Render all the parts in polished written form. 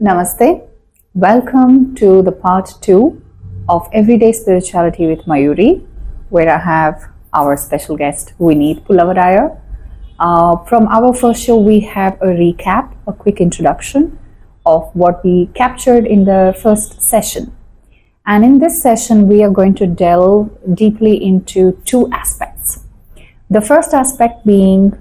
Namaste. Welcome to the part 2 of Everyday Spirituality with Mayoori, where I have our special guest, Vineet Pulavaraya. From our first show, we have a recap, a quick introduction of what we captured in the first session. And in this session, we are going to delve deeply into two aspects. The first aspect being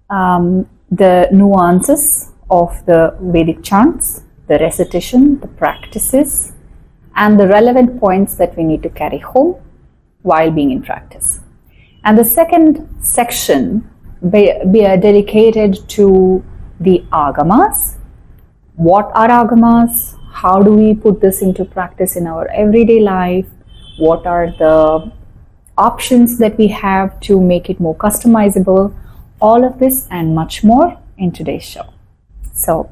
the nuances of the Vedic chants, the recitation, the practices, and the relevant points that we need to carry home while being in practice. And the second section be dedicated to the agamas. What are agamas? How do we put this into practice in our everyday life? What are the options that we have to make it more customizable? All of this and much more in today's show. So,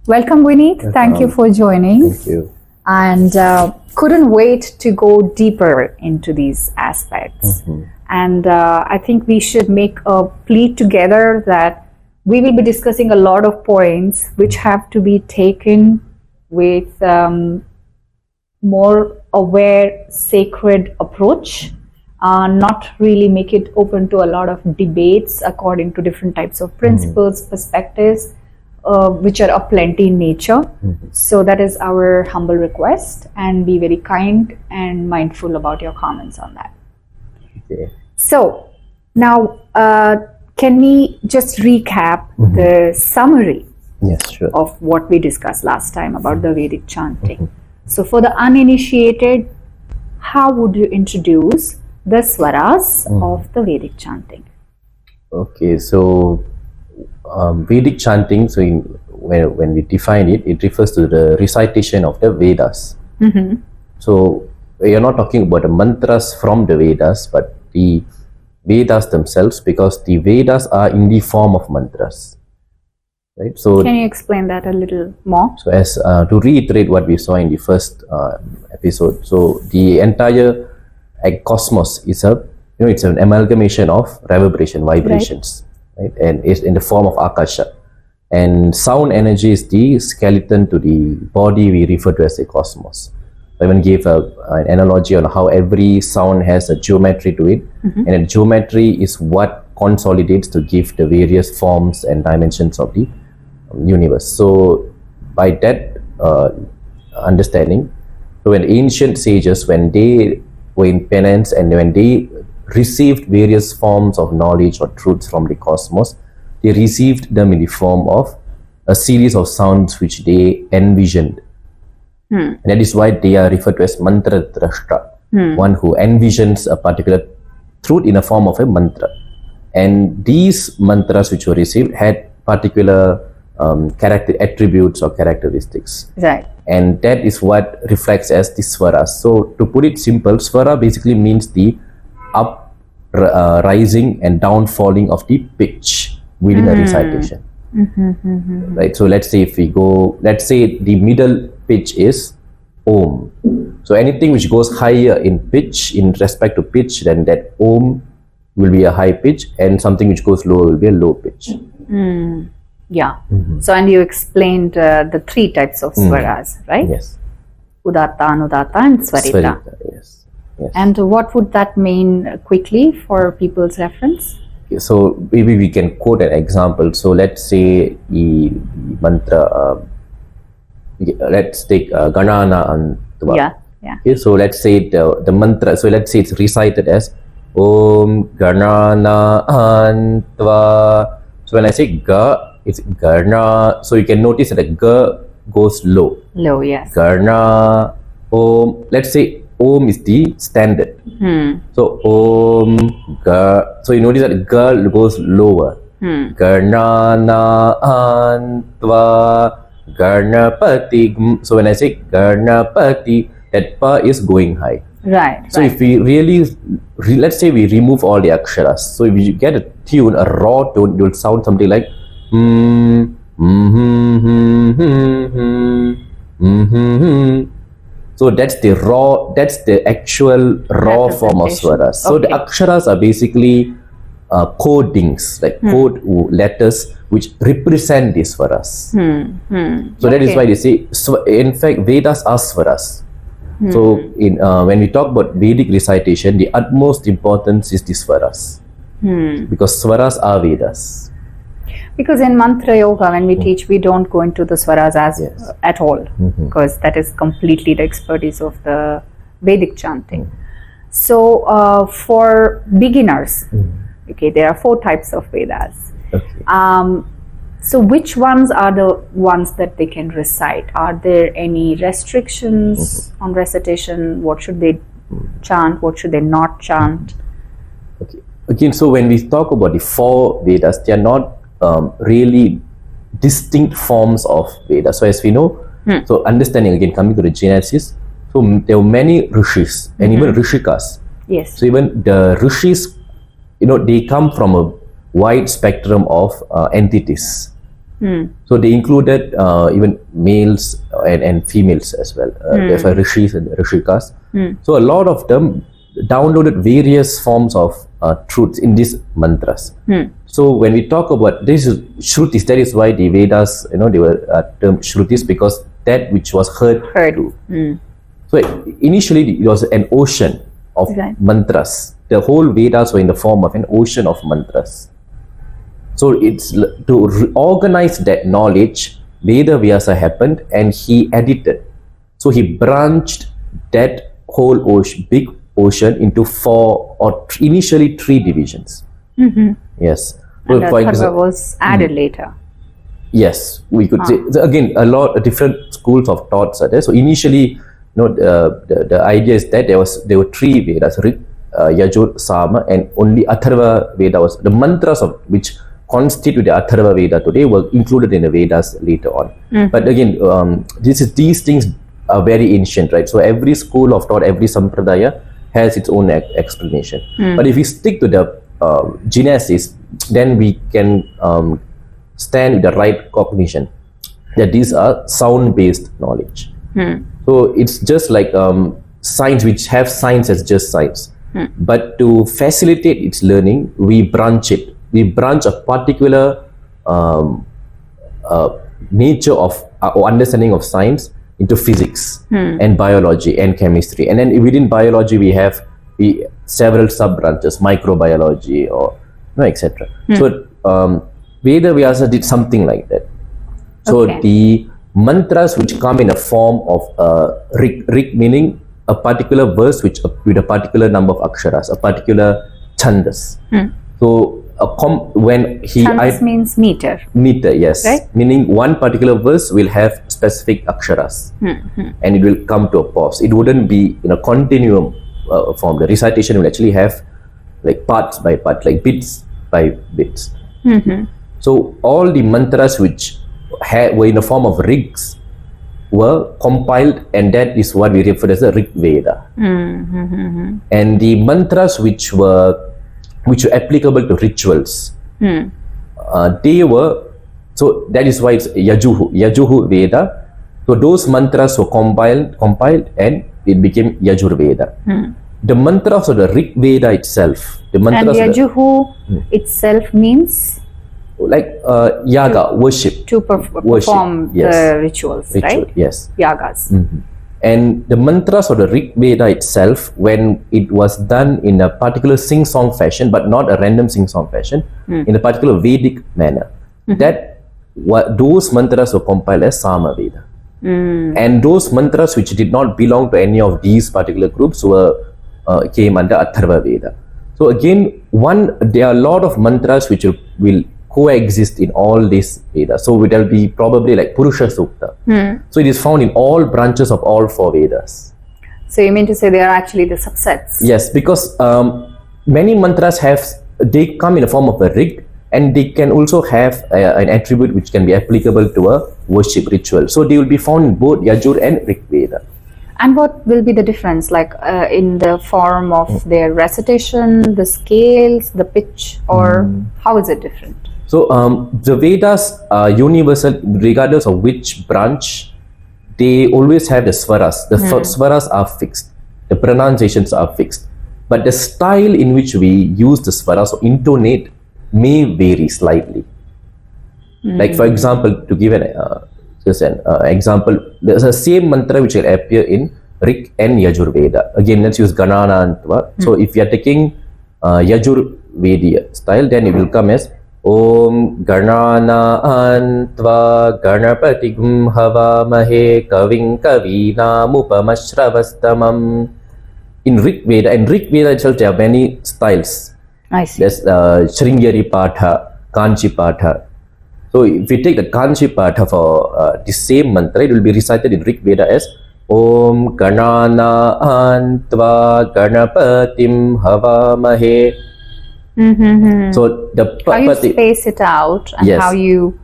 welcome Vineet. Thank you for joining. Thank you. And couldn't wait to go deeper into these aspects. And I think we should make a plea together that we will be discussing a lot of points which have to be taken with more aware, sacred approach. Not really make it open to a lot of debates according to different types of principles, perspectives, which are aplenty in nature. So that is our humble request, and be very kind and mindful about your comments on that. Okay. So now, can we just recap the summary Yes, sure. of what we discussed last time about the Vedic chanting? So for the uninitiated, how would you introduce the swaras of the Vedic chanting? Okay, so Vedic chanting, so when we define it, it refers to the recitation of the Vedas. So we are not talking about the mantras from the Vedas, but the Vedas themselves, because the Vedas are in the form of mantras. Right? So can you explain that a little more? So as to reiterate what we saw in the first episode, so the entire cosmos is it's an amalgamation of reverberation, vibrations, right? And it's in the form of akasha. And sound energy is the skeleton to the body we refer to as a cosmos. I even gave an analogy on how every sound has a geometry to it, and a geometry is what consolidates to give the various forms and dimensions of the universe. So by that understanding, so when ancient sages, when they were in penance and when they received various forms of knowledge or truths from the cosmos, they received them in the form of a series of sounds which they envisioned. And that is why they are referred to as mantra drashta, one who envisions a particular truth in a form of a mantra. And these mantras which were received had particular character attributes or characteristics. Right. And that is what reflects as the swaras. So to put it simple, swara basically means the up rising and down falling of the pitch within a recitation. Right. So let's say if we go, let's say the middle pitch is Om. So anything which goes higher in pitch, in respect to pitch, then that Om will be a high pitch, and something which goes lower will be a low pitch. Yeah. So, and you explained the three types of swaras, right? Yes. Udatta, Anudatta, and Swarita. Yes. Yes. And what would that mean quickly for people's reference? Okay, so maybe we can quote an example. So let's say the mantra, let's take Ganana Antva. Yeah. Okay, so let's say the mantra, so let's say it's recited as Om Ganana Antva. So when I say Ga, it's Gana. So you can notice that the Ga goes low. Low, yes. Gana, Om. Let's say Om is the standard. So Om, Ga. So you notice that Ga goes lower. Ganana Antva Ganapati. So when I say Ganapati, that Pa is going high. Right. So if we really, let's say we remove all the aksharas. So if you get a tune, a raw tone, you'll sound something like So that's the raw, that's the actual raw form of swaras. So the aksharas are basically codings, like code letters which represent these swaras. So that is why they say, in fact, Vedas are swaras. So when we talk about Vedic recitation, the utmost importance is the swaras. Because swaras are Vedas. Because in mantra yoga, when we teach, we don't go into the swaras at all, because that is completely the expertise of the Vedic chanting. So for beginners, okay, there are 4 types of Vedas. Okay. So which ones are the ones that they can recite? Are there any restrictions on recitation? What should they chant? What should they not chant? Okay. Again, so when we talk about the 4 Vedas, they are not really distinct forms of Vedas. So as we know, so understanding, again, coming to the genesis, so there were many rishis and even rishikas. Yes. So even the rishis, they come from a wide spectrum of entities. So they included even males and females as well. There's rishis and rishikas. So a lot of them downloaded various forms of truths in these mantras. So when we talk about this is shrutis, that is why the Vedas, they were termed shrutis, because that which was heard. So initially it was an ocean of mantras. The whole Vedas were in the form of an ocean of mantras. So it's to organize that knowledge, Veda Vyasa happened and he edited. So he branched that whole big ocean into 4 or initially 3 divisions. Yes. And the Atharva was added later. Yes, we could say. So again, a lot of different schools of thoughts are there. So initially, the idea is that there were 3 Vedas, Rig, Yajur, Sama, and only Atharva Veda was the mantras of which constitute the Atharva Veda today were included in the Vedas later on. But again, these things are very ancient, right? So every school of thought, every sampradaya has its own explanation. But if we stick to the genesis, then we can stand with the right cognition that these are sound-based knowledge. So it's just like science, which have science as just science. But to facilitate its learning, we branch it. We branch a particular nature of or understanding of science into physics and biology and chemistry. And then within biology, we have several sub-branches, microbiology or etc. So Veda Vyasa did something like that. So the mantras which come in a form of rig meaning a particular verse with a particular number of aksharas, a particular chandas. So when chandas means meter. Meter, yes. Right? Meaning one particular verse will have specific aksharas and it will come to a pause. It wouldn't be in a continuum form. The recitation will actually have like parts by part, like bits by bits. So all the mantras which were in the form of rigs were compiled, and that is what we refer as the Rig Veda. And the mantras which were applicable to rituals, they were, so that is why it's Yajuhu Veda. So those mantras were compiled and it became Yajur Veda. The mantras of the Rig Veda itself, the mantras and Yajuhu itself means like yaga, worship. To perform the rituals, right? Yes. Yagas. And the mantras of the Rig Veda itself, when it was done in a particular sing-song fashion, but not a random sing-song fashion, in a particular Vedic manner, those mantras were compiled as Sama Veda. And those mantras which did not belong to any of these particular groups came under Atharva Veda. So again, there are a lot of mantras which will coexist in all these Vedas. So it will be probably like Purusha Sukta. So it is found in all branches of all 4 Vedas. So you mean to say they are actually the subsets? Yes, because many mantras they come in the form of a rig, and they can also have an attribute which can be applicable to a worship ritual. So they will be found in both Yajur and Rig Veda. And what will be the difference, like in the form of their recitation, the scales, the pitch, or how is it different? So the Vedas are universal regardless of which branch. They always have the swaras. The swaras are fixed. The pronunciations are fixed. But the style in which we use the swaras or intonate may vary slightly. Like for example, to give an example, there's a same mantra which will appear in Rig and Yajur Veda. Again, let's use Ganana Antva. So if you are taking Yajur Vedic style, then it will come as Om Ganana Antva Ganapatigum Havamahe Kaving Kavina Mupamashravastamam. In Rig Veda, and Rig Veda itself, there are many styles. I see. There's Sringeri Patha, Kanchi Patha. So if we take the Kanchi Patha for the same mantra, it will be recited in Rig Veda as Om Ganana Antva Ganapatim Havamahe. So the How you space it out and how you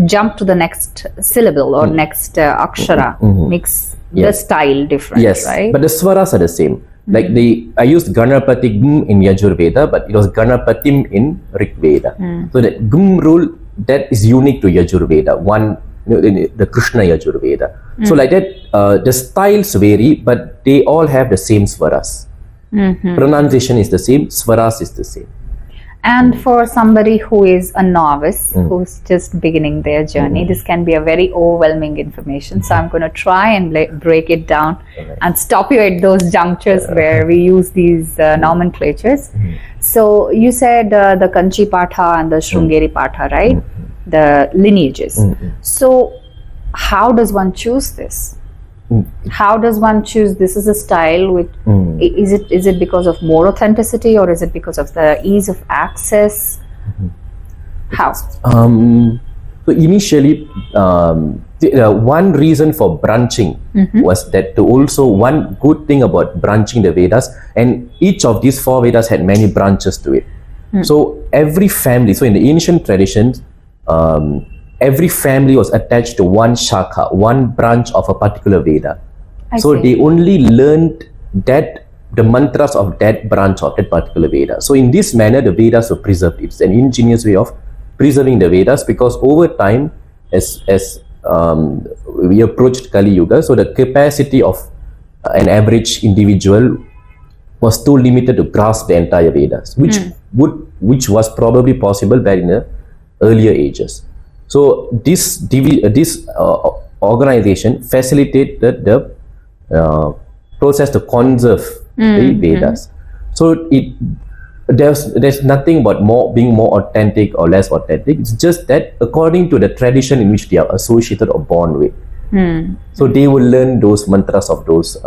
jump to the next syllable or next akshara makes the style different, right? But the swaras are the same. Like I used Ganapati Gum in Yajur Veda, but it was Ganapatim in Rig Veda. So the Gum rule, that is unique to Yajur Veda, the Krishna Yajur Veda. So like that, the styles vary, but they all have the same swaras. Pronunciation is the same, swaras is the same. And for somebody who is a novice, who's just beginning their journey, this can be a very overwhelming information. So I'm going to try and break it down and stop you at those junctures where we use these nomenclatures. So you said the Kanchi Patha and the Sringeri Patha, right? The lineages. So how does one choose this? How does one choose this is a style with is it because of more authenticity, or is it because of the ease of access? How? So initially, one reason for branching was that also one good thing about branching the Vedas, and each of these 4 Vedas had many branches to it. So every family, so in the ancient traditions, every family was attached to one shakha, one branch of a particular Veda. So they only learned the mantras of that branch of that particular Veda. So in this manner, the Vedas were preserved. It's an ingenious way of preserving the Vedas, because over time, as we approached Kali Yuga, so the capacity of an average individual was too limited to grasp the entire Vedas, which was probably possible back in the earlier ages. So this organization facilitated the process to conserve the Vedas. So there's nothing about being more authentic or less authentic. It's just that according to the tradition in which they are associated or born with. So they will learn those mantras of those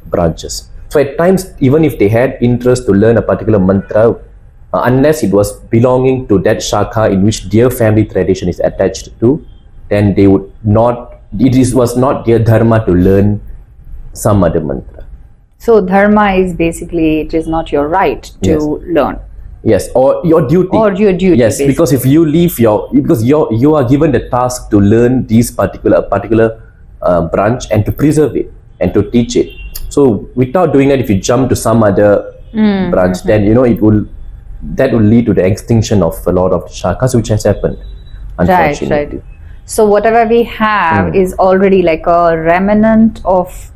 branches. So at times, even if they had interest to learn a particular mantra, unless it was belonging to that shakha in which their family tradition is attached to, then they would not, was not their dharma to learn some other mantra. So dharma is basically, it is not your right to learn. Yes, or your duty. Or your duty. Yes, basically. Because if you leave because you are given the task to learn this particular branch and to preserve it and to teach it. So without doing that, if you jump to some other branch, then that will lead to the extinction of a lot of shakas, which has happened, unfortunately. Right. So whatever we have is already like a remnant of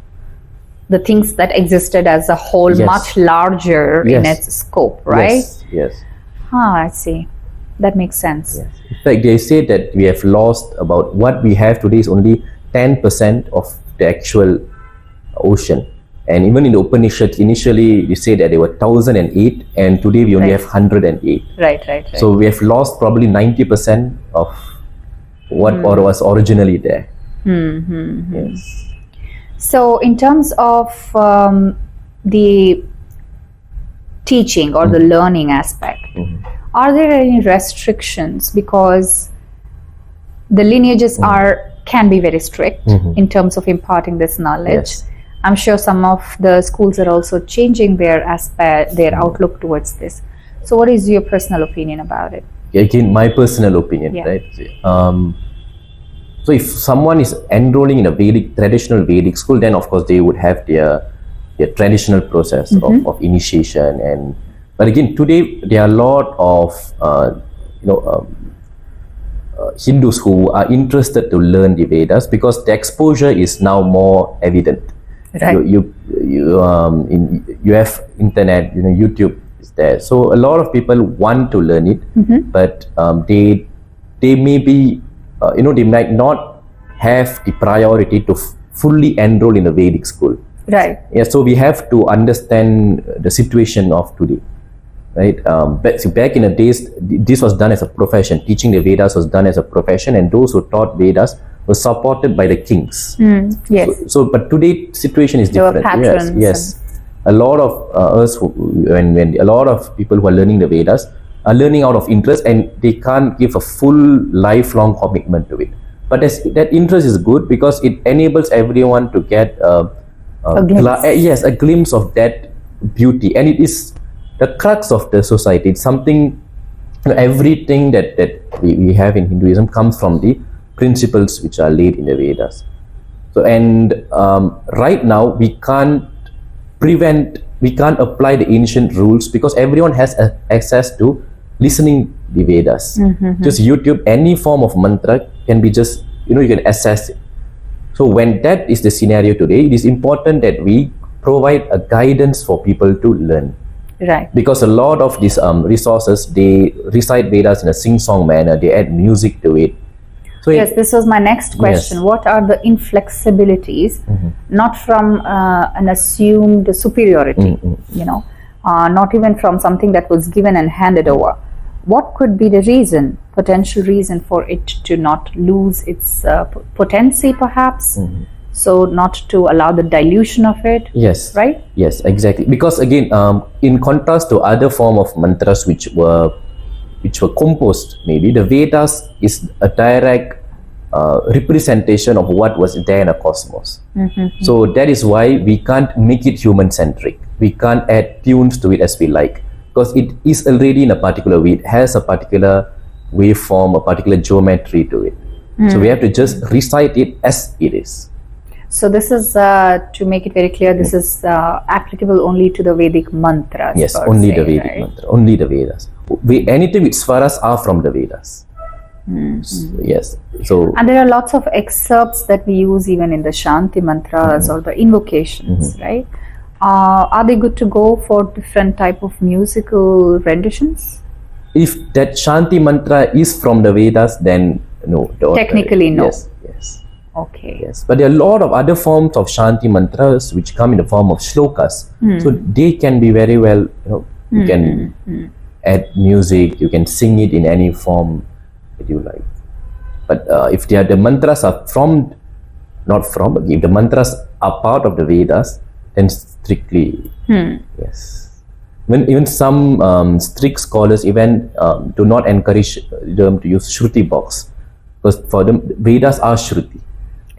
the things that existed as a whole, much larger in its scope, right? Yes. I see. That makes sense. Yes. In fact, they say that we have lost about what we have today is only 10% of the actual ocean. And even in the Upanishads, initially they say that there were 1008, and today we only have 108. Right. So we have lost probably 90% of what was originally there. Yes. So in terms of the teaching or the learning aspect, are there any restrictions? Because the lineages can be very strict in terms of imparting this knowledge. Yes. I'm sure some of the schools are also changing their outlook towards this. So what is your personal opinion about it? Again, my personal opinion, right? So if someone is enrolling in a traditional Vedic school, then of course they would have their traditional process of initiation. But again, today there are a lot of Hindus who are interested to learn the Vedas because the exposure is now more evident. Right. You have internet, YouTube is there. So a lot of people want to learn it, but they they may be, they might not have the priority to fully enroll in a Vedic school. Right. Yeah, so we have to understand the situation of today, right? Back in the days, this was done as a profession. Teaching the Vedas was done as a profession, and those who taught Vedas were supported by the kings. Yes. But today situation is There were different. patrons. Yes. A lot of when a lot of people who are learning the Vedas are learning out of interest, and they can't give a full lifelong commitment to it. But that interest is good because it enables everyone to get A glimpse. a glimpse of that beauty, and it is the crux of the society. It's something, everything that we have in Hinduism comes from the principles which are laid in the Vedas. So, and right now we can't apply the ancient rules because everyone has access to listening the Vedas. Just YouTube, any form of mantra can be just, you can access it. So when that is the scenario today, it is important that we provide a guidance for people to learn. Right. Because a lot of these resources, they recite Vedas in a sing-song manner, they add music to it. So yes, this was my next question. Yes. What are the inflexibilities, not from an assumed superiority, not even from something that was given and handed over? What could be the reason, potential reason for it to not lose its potency, perhaps? So not to allow the dilution of it. Yes. Right? Yes, exactly. Because again, in contrast to other form of mantras which were composed, maybe the Vedas is a direct representation of what was there in the cosmos. So that is why we can't make it human centric. We can't add tunes to it as we like, because it is already in a particular way. It has a particular waveform, a particular geometry to it. So we have to just recite it as it is. So this is, to make it very clear, this is applicable only to the Vedic mantras. Yes, per only se, the Vedic right? mantra, only the Vedas. Anything with swaras are from the Vedas. Yes. So And there are lots of excerpts that we use even in the Shanti mantras or the invocations, right? Are they good to go for different type of musical renditions? if that Shanti mantra is from the Vedas, then no. Technically, no. Yes. Okay. Yes, but there are a lot of other forms of Shanti mantras which come in the form of shlokas. So they can be very well, you can add music, you can sing it in any form that you like. But if the mantras are if the mantras are part of the Vedas, then strictly, yes. Even some strict scholars even do not encourage them to use Shruti box, because for them Vedas are Shruti.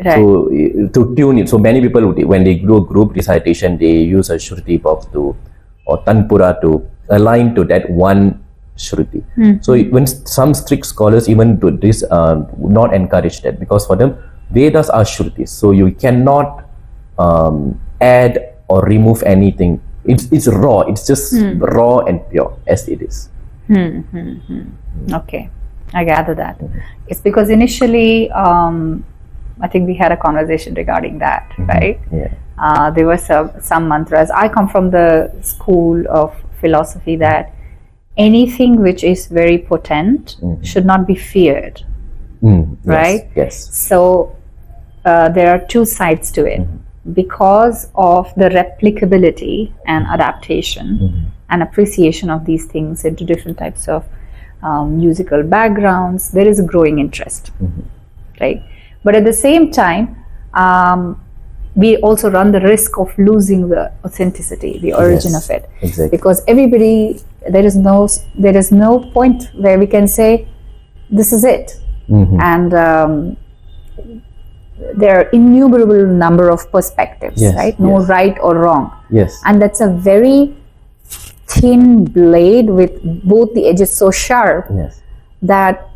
Right. So to tune it, so many people when they do group recitation, they use a Shruti box or Tanpura to align to that one Shruti. So when some strict scholars even do this, would not encourage that, because for them Vedas are Shrutis, so you cannot add or remove anything. It's raw. It's just raw and pure as it is. Okay, I gather that. It's because initially, I think we had a conversation regarding that, right? Yeah. There were some mantras. I come from the school of philosophy that anything which is very potent should not be feared, right? Yes. So there are two sides to it. Because of the replicability and adaptation and appreciation of these things into different types of musical backgrounds, there is a growing interest, right? But at the same time, we also run the risk of losing the authenticity, the origin of it. Exactly. Because everybody, there is no point where we can say this is it, and there are innumerable number of perspectives, right? No right or wrong. Yes. And that's a very thin blade with both the edges so sharp that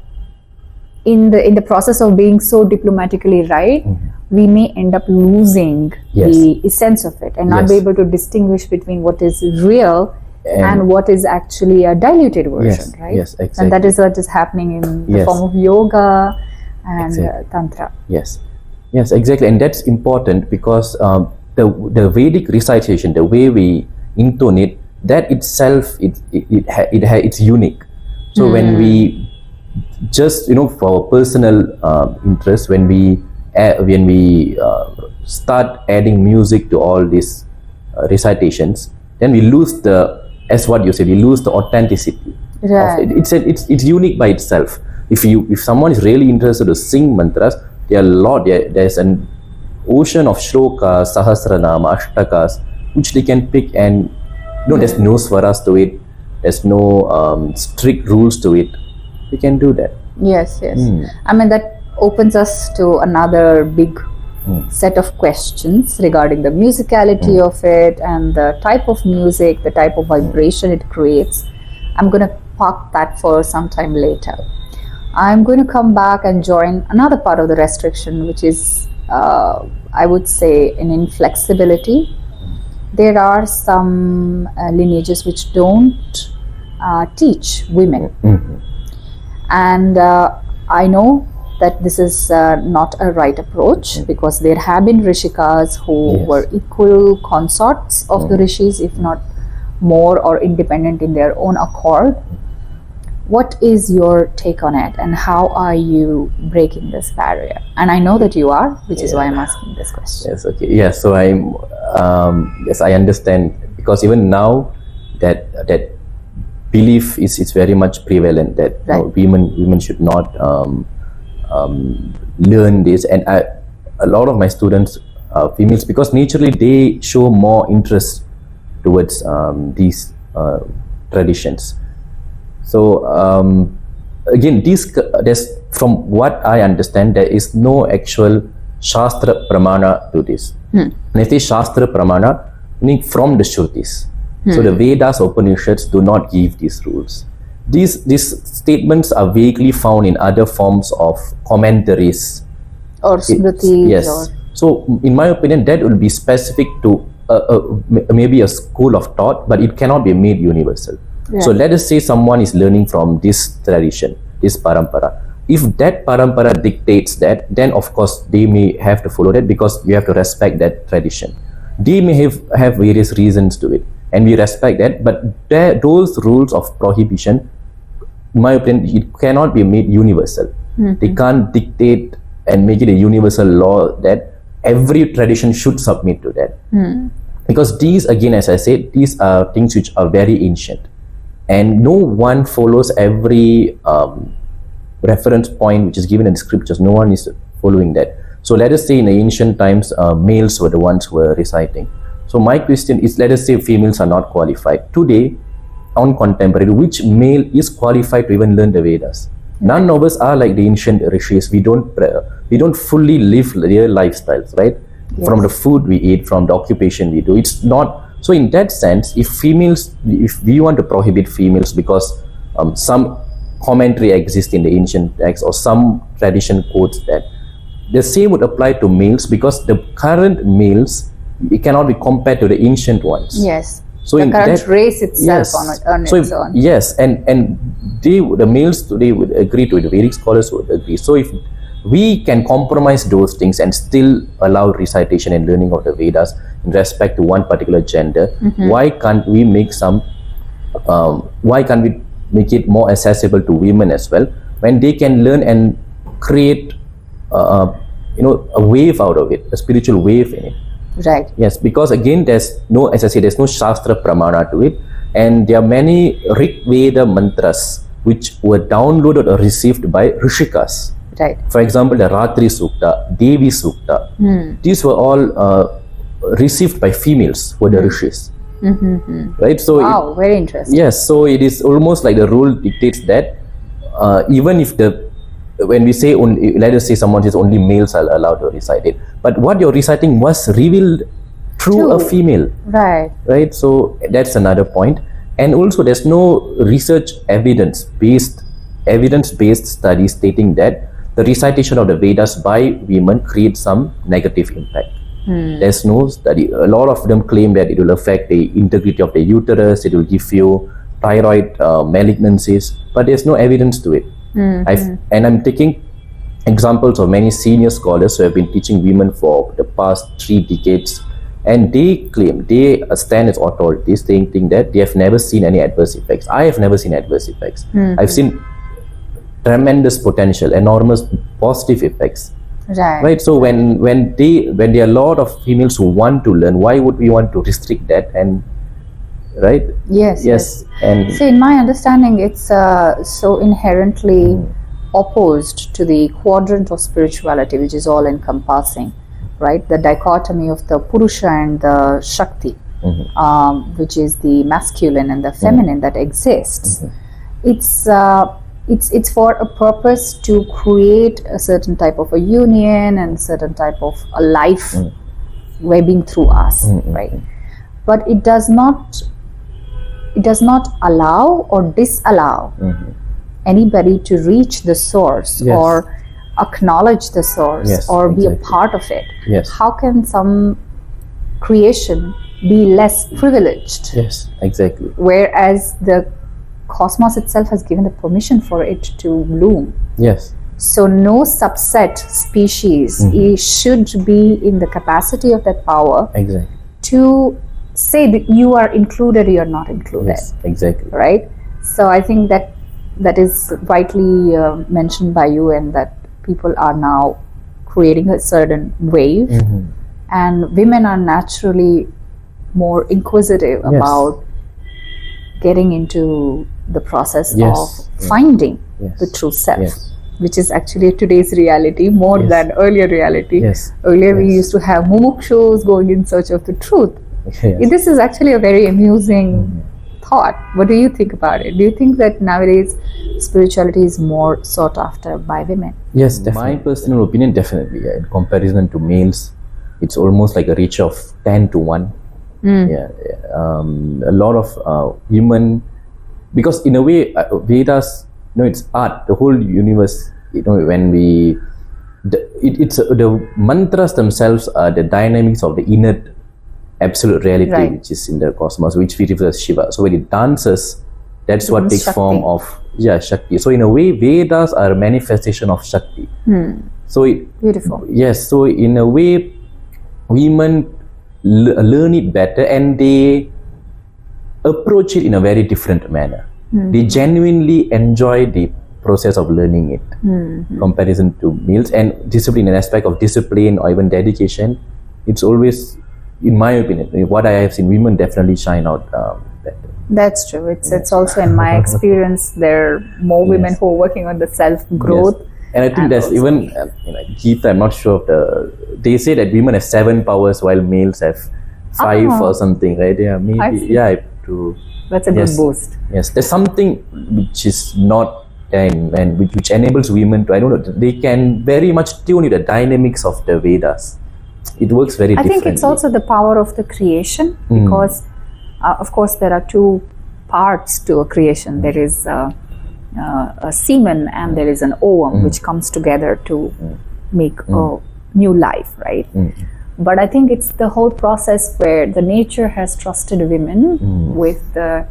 in the process of being so diplomatically right, we may end up losing the essence of it and not be able to distinguish between what is real and what is actually a diluted version, right? Yes, exactly. And that is what is happening in the form of yoga and tantra. Yes, exactly, and that's important because the Vedic recitation, the way we intone it, that itself it's unique. So when we just for personal interest, when we start adding music to all these recitations, then we lose as what you said, we lose the authenticity. Right. It's unique by itself. If someone is really interested to sing mantras, there's an ocean of shlokas, sahasranama, ashtakas, which they can pick, and there's no swaras to it, there's no strict rules to it. We can do that. Yes. I mean, that opens us to another big set of questions regarding the musicality of it and the type of music, the type of vibration it creates. I'm going to park that for some time later. I'm going to come back and join another part of the restriction, which is, I would say, an inflexibility. There are some lineages which don't teach women. And I know that this is not a right approach, because there have been rishikas who were equal consorts of the rishis, if not more, or independent in their own accord. What is your take on it, and how are you breaking this barrier? And I know that you are, which is why I'm asking this question. Yes, okay. Yes, so I understand, because even now that belief is very much prevalent, that women should not learn this, and a lot of my students are females, because naturally they show more interest towards these traditions. So again, there's, from what I understand, there is no actual Shastra Pramana to this. When I say Shastra Pramana, meaning from the Shrutis. So the Vedas, Upanishads do not give these rules. These statements are vaguely found in other forms of commentaries. Or Smritis. Yes. So in my opinion, that will be specific to maybe a school of thought, but it cannot be made universal. Right. So let us say someone is learning from this tradition, this parampara. If that parampara dictates that, then of course they may have to follow that, because we have to respect that tradition. They may have various reasons to it, and we respect that, but those rules of prohibition, in my opinion, it cannot be made universal. They can't dictate and make it a universal law that every tradition should submit to that. Because these, again, as I said, these are things which are very ancient, and no one follows every reference point which is given in the scriptures. No one is following that. So let us say in the ancient times, males were the ones who were reciting. So my question is, let us say females are not qualified. Today, on contemporary, which male is qualified to even learn the Vedas? None of us are like the ancient rishis. We don't fully live their lifestyles, right? Yes. From the food we eat, from the occupation we do. It's not. So in that sense, if we want to prohibit females because some commentary exists in the ancient text, or some tradition quotes that, the same would apply to males, because the current males, it cannot be compared to the ancient ones. Yes. So the in current that, race itself on its own. Yes, and the males today would agree to it, the Vedic scholars would agree. So if we can compromise those things and still allow recitation and learning of the Vedas in respect to one particular gender, why can't we make it more accessible to women as well, when they can learn and create a wave out of it, a spiritual wave in it. Right. Yes, because again, there's no, as I say, there's no Shastra Pramana to it, and there are many Veda mantras which were downloaded or received by Rishikas. Right. For example, the Ratri Sukta, Devi Sukta, these were all received by females who were the Rishis. Right? So wow, very interesting. Yes, so it is almost like the rule dictates that even if when we say only, let us say someone says only males are allowed to recite it, but what you're reciting was revealed through a female. Right? So that's another point. And also there's no research evidence-based study stating that the recitation of the Vedas by women creates some negative impact. There's no study. A lot of them claim that it will affect the integrity of the uterus, it will give you thyroid malignancies, but there's no evidence to it. And I'm taking examples of many senior scholars who have been teaching women for the past 3 decades, and they claim, they stand as authorities stating that they have never seen any adverse effects. I have never seen adverse effects. I've seen tremendous potential, enormous positive effects. Right. So when there are a lot of females who want to learn, why would we want to restrict that? And right? Yes. And see, in my understanding, it's so inherently opposed to the quadrant of spirituality, which is all encompassing, right? The dichotomy of the Purusha and the Shakti, which is the masculine and the feminine that exists. It's for a purpose to create a certain type of a union and certain type of a life webbing through us, right? But it does not allow or disallow anybody to reach the source or acknowledge the source or be a part of it. How can some creation be less privileged? Yes, exactly. Whereas the cosmos itself has given the permission for it to bloom. Yes. So no subset species should be in the capacity of that power to say that you are included or you're not included. Yes, exactly. Right? So I think that is rightly mentioned by you, and that people are now creating a certain wave, and women are naturally more inquisitive about getting into the process of finding the true self, which is actually today's reality more than earlier reality. Earlier we used to have mumukshus going in search of the truth. This is actually a very amusing thought. What do you think about it? Do you think that nowadays spirituality is more sought after by women? Yes, definitely. My personal opinion, definitely. In comparison to males, it's almost like a ratio of 10 to 1. A lot of women, because in a way, Vedas, it's art. The whole universe, when we, the mantras themselves are the dynamics of the inner absolute reality, which is in the cosmos, which we refer as Shiva. So when it dances, that's what takes Shakti. form of Shakti. So in a way, Vedas are a manifestation of Shakti. So beautiful. Yes. So in a way, women learn it better, and they approach it in a very different manner. They genuinely enjoy the process of learning it, comparison to males. And discipline, an aspect of discipline or even dedication, it's always, in my opinion, what I have seen, women definitely shine out better. That's true. It's also in my experience, there are more women who are working on the self-growth. And I think that's even, Gita, I'm not sure of they say that women have 7 powers while males have 5 or something, right? Yeah, maybe. That's a good boost. Yes, there's something which is not and which enables women to, I don't know, they can very much tune in the dynamics of the Vedas. It works very differently. I think it's also the power of the creation, because of course there are 2 parts to a creation. There is a semen and there is an ovum, which comes together to make a new life, right? But I think it's the whole process where the nature has trusted women with the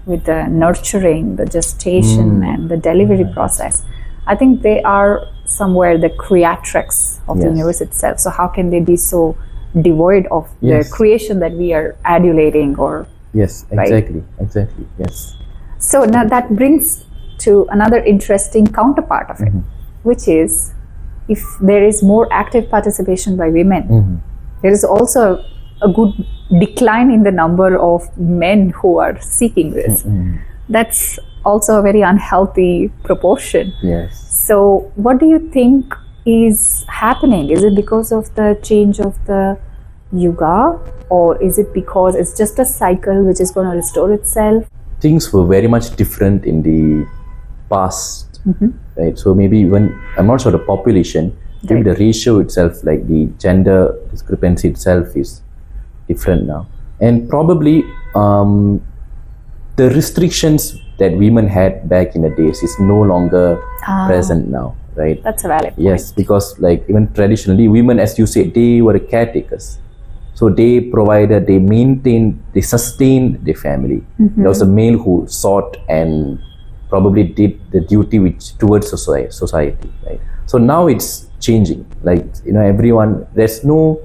nurturing, the gestation and the delivery process. I think they are somewhere the creatrix of the universe itself. So how can they be so devoid of the creation that we are adulating? Or exactly. So now that brings to another interesting counterpart of it, which is, if there is more active participation by women, there is also a good decline in the number of men who are seeking this. That's also a very unhealthy proportion. So what do you think is happening? Is it because of the change of the yuga, or is it because it's just a cycle which is going to restore itself? Things were very much different in the past, right? So maybe even, I'm not sure the population, maybe the ratio itself, like the gender discrepancy itself, is different now. And probably the restrictions that women had back in the days is no longer present now, right? That's a valid point. Yes, because like even traditionally, women, as you said, they were caretakers. So they provided, they maintained, they sustained the family. There was a male who sought and probably did the duty which towards society, right? So now it's changing. Like, everyone, there's no,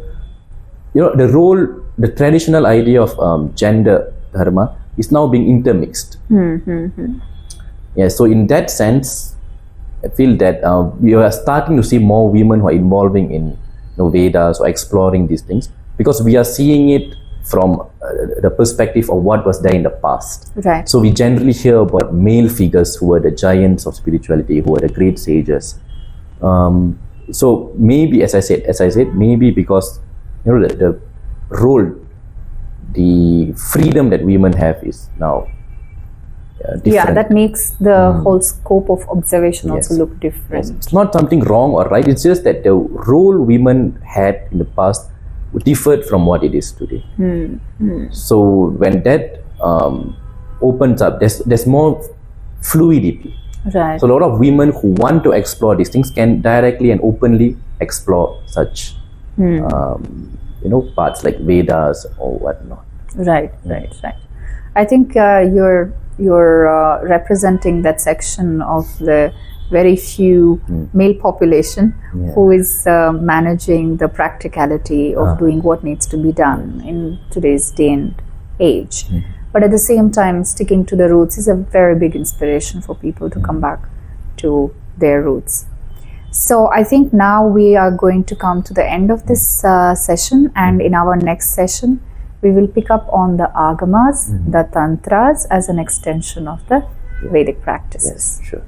the role, the traditional idea of gender dharma is now being intermixed. So in that sense, I feel that we are starting to see more women who are involving in Vedas or exploring these things, because we are seeing it from the perspective of what was there in the past. Right. So we generally hear about male figures who were the giants of spirituality, who were the great sages. So maybe, as I said, maybe because the role, the freedom that women have is now different. Yeah, that makes the whole scope of observation Yes. also look different. Yes. It's not something wrong or right. It's just that the role women had in the past differed from what it is today. So when that opens up, there's more fluidity. Right. So a lot of women who want to explore these things can directly and openly explore such parts like Vedas or whatnot. Right. I think you're representing that section of the very few male population who is managing the practicality of doing what needs to be done in today's day and age. But at the same time, sticking to the roots is a very big inspiration for people to come back to their roots. So I think now we are going to come to the end of this session, and in our next session we will pick up on the agamas, the tantras as an extension of the Vedic practices. Yes, sure.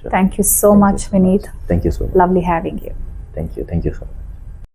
Thank you so much, Vineet. Thank you so much. Lovely having you. Thank you so much.